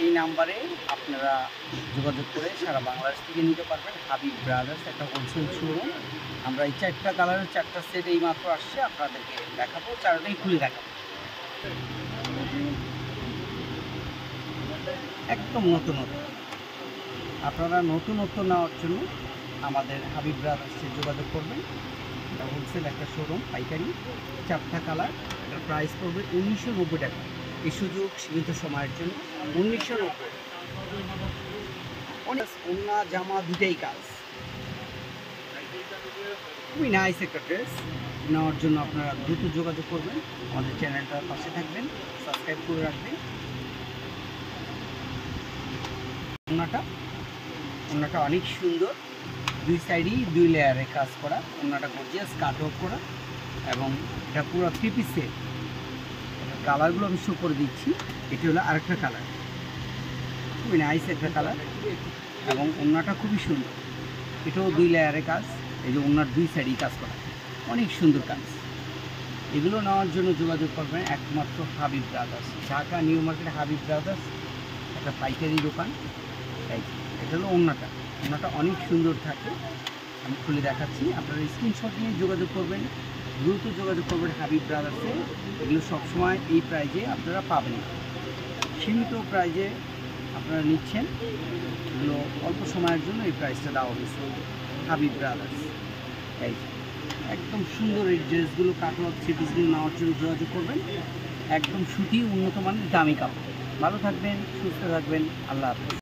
এই নাম্বারে আপনারা যোগাযোগ করে সারা বাংলাদেশ থেকে নিতে পারবেন। হাবিব ব্রাদার্স একটা হোলসেল শোরুম। আমরা এই 4টা কালারের 4টা সেট এই মাত্র আসছে, আপনাদেরকে দেখাবো, 4টাই খুলে দেখাবো। একদম নতুন নতুন। আপনারা নতুনত্ব নেওয়ার জন্য আমাদের হাবিব ব্রাদার্সে যোগাযোগ করবেন। এটা হোলসেল একটা শোরুম, পাইকারি, 4টা কালার। এটার প্রাইস পড়বে 1990 টাকা। এই সুযোগ সীমিত সময়ের জন্য 1990। অনেক ওড়না জামা দুটাই কাজ, খুবই নাইস একটা ড্রেস। নেওয়ার জন্য আপনারা দ্রুত যোগাযোগ করবেন, আমাদের চ্যানেলটার পাশে থাকবেন, সাবস্ক্রাইব করে রাখবেন। ওড়নাটা অনেক সুন্দর, 2 সাইডেই 2 লেয়ারে কাজ করা। ওড়নাটা গর্জিয়াস কাট ওয়ার্ক করা, এবং এটা পুরো 3 পিস সেট। কালারগুলো আমি শো করে দিচ্ছি। এটি হলো আরেকটা কালার, খুবই নাইস একটা কালার, এবং ওড়নাটা খুবই সুন্দর। এটাও 2 লেয়ারে কাজ, এই যে ওড়নার 2 সাইডেই কাজ করা, অনেক সুন্দর কাজ। এগুলো নেওয়ার জন্য যোগাযোগ করবেন একমাত্র Habib brothers, Dhaka new market Habib brothers, একটা পাইকারি দোকান। এটা হলো ওড়নাটা অনেক সুন্দর থাকে। আমি খুলে দেখাচ্ছি, আপনারা স্ক্রিনশট নিয়ে যোগাযোগ করবেন, দ্রুত যোগাযোগ করবেন হাবিব ব্রাদার্সে। এগুলো সবসময় এই প্রাইজে আপনারা পাবেন না, সীমিত প্রাইজে আপনারা নিচ্ছেন। এগুলো অল্প সময়ের জন্য এই প্রাইসটা দেওয়া হয়েছে। হাবিব ব্রাদার্স, এই একদম সুন্দর এই ড্রেসগুলো, কাটওয়ার্ক থ্রি পিসগুলো নেওয়ার জন্য যোগাযোগ করবেন। একদম সুতি, উন্নত মানের, দামি কাপড়। ভালো থাকবেন, সুস্থ থাকবেন, আল্লাহ হাফেজ।